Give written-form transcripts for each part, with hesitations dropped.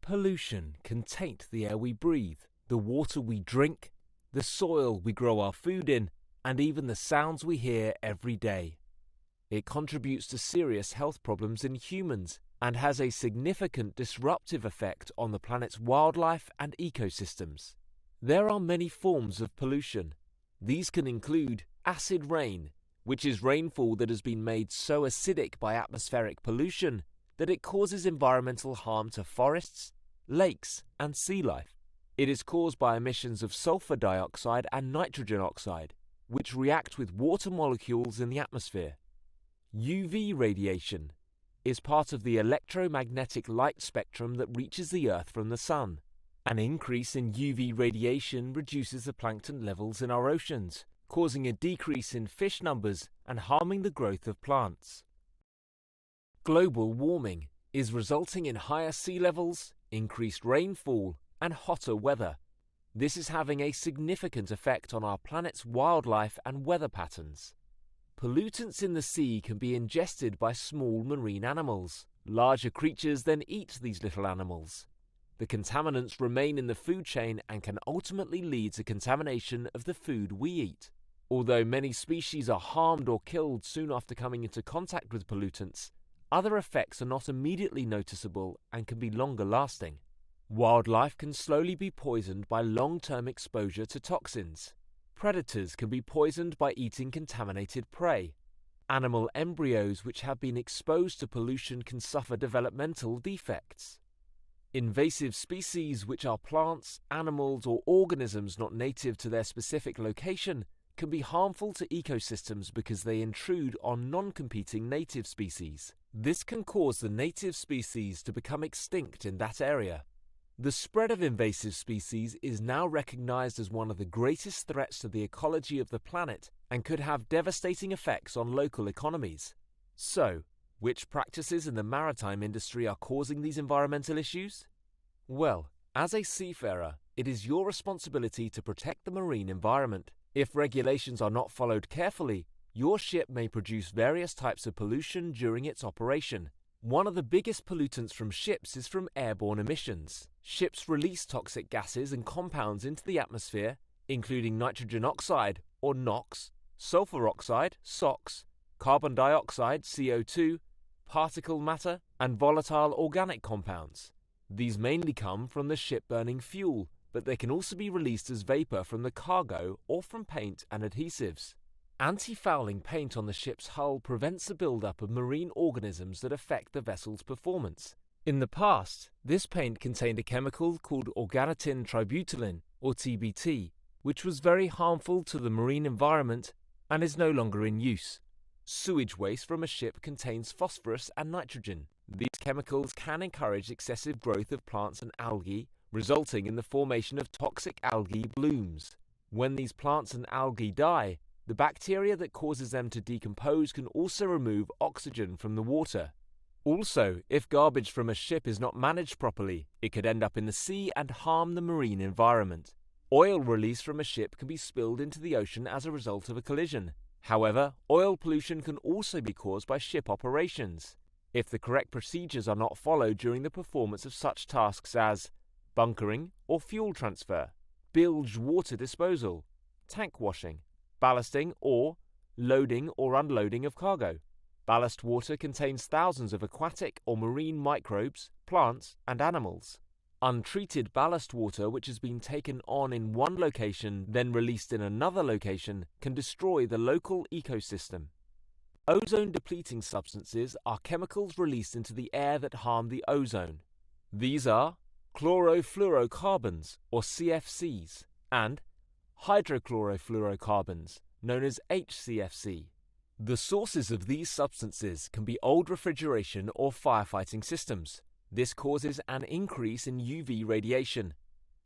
Pollution can taint the air we breathe, the water we drink, the soil we grow our food in, and even the sounds we hear every day. It contributes to serious health problems in humans and has a significant disruptive effect on the planet's wildlife and ecosystems. There are many forms of pollution. These can include acid rain, which is rainfall that has been made so acidic by atmospheric pollution that it causes environmental harm to forests, lakes, and sea life. It is caused by emissions of sulfur dioxide and nitrogen oxide, which react with water molecules in the atmosphere. UV radiation is part of the electromagnetic light spectrum that reaches the Earth from the Sun. An increase in UV radiation reduces the plankton levels in our oceans, causing a decrease in fish numbers and harming the growth of plants. Global warming is resulting in higher sea levels, increased rainfall, and hotter weather. This is having a significant effect on our planet's wildlife and weather patterns. Pollutants in the sea can be ingested by small marine animals. Larger creatures then eat these little animals. The contaminants remain in the food chain and can ultimately lead to contamination of the food we eat. Although many species are harmed or killed soon after coming into contact with pollutants, other effects are not immediately noticeable and can be longer lasting. Wildlife can slowly be poisoned by long-term exposure to toxins. Predators can be poisoned by eating contaminated prey. Animal embryos which have been exposed to pollution can suffer developmental defects. Invasive species, which are plants, animals, or organisms not native to their specific location, can be harmful to ecosystems because they intrude on non-competing native species. This can cause the native species to become extinct in that area. The spread of invasive species is now recognized as one of the greatest threats to the ecology of the planet and could have devastating effects on local economies. So, which practices in the maritime industry are causing these environmental issues? Well, as a seafarer, it is your responsibility to protect the marine environment. If regulations are not followed carefully, your ship may produce various types of pollution during its operation. One of the biggest pollutants from ships is from airborne emissions. Ships release toxic gases and compounds into the atmosphere, including nitrogen oxide, or NOx, sulfur oxide, SOx, carbon dioxide, CO2, particle matter, and volatile organic compounds. These mainly come from the ship burning fuel, but they can also be released as vapor from the cargo or from paint and adhesives. Anti-fouling paint on the ship's hull prevents the buildup of marine organisms that affect the vessel's performance. In the past, this paint contained a chemical called organotin tributylin, or TBT, which was very harmful to the marine environment and is no longer in use. Sewage waste from a ship contains phosphorus and nitrogen. These chemicals can encourage excessive growth of plants and algae, resulting in the formation of toxic algae blooms. When these plants and algae die, the bacteria that causes them to decompose can also remove oxygen from the water. Also, if garbage from a ship is not managed properly, it could end up in the sea and harm the marine environment. Oil released from a ship can be spilled into the ocean as a result of a collision. However, oil pollution can also be caused by ship operations. If the correct procedures are not followed during the performance of such tasks as bunkering or fuel transfer, bilge water disposal, tank washing, ballasting or loading or unloading of cargo. Ballast water contains thousands of aquatic or marine microbes, plants, and animals. Untreated ballast water which has been taken on in one location, then released in another location, can destroy the local ecosystem. Ozone-depleting substances are chemicals released into the air that harm the ozone. These are chlorofluorocarbons, or CFCs, and hydrochlorofluorocarbons, known as HCFC. The sources of these substances can be old refrigeration or firefighting systems. This causes an increase in UV radiation.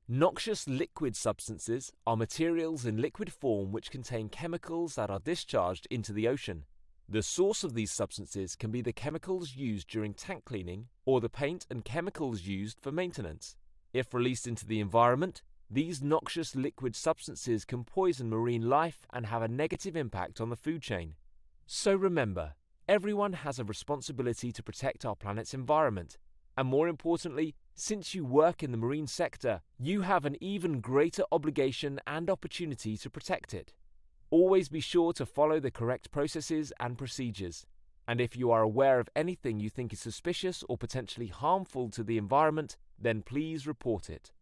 Noxious liquid substances are materials in liquid form which contain chemicals that are discharged into the ocean. The source of these substances can be the chemicals used during tank cleaning or the paint and chemicals used for maintenance. If released into the environment, these noxious liquid substances can poison marine life and have a negative impact on the food chain. So remember, everyone has a responsibility to protect our planet's environment. And more importantly, since you work in the marine sector, you have an even greater obligation and opportunity to protect it. Always be sure to follow the correct processes and procedures. And if you are aware of anything you think is suspicious or potentially harmful to the environment, then please report it.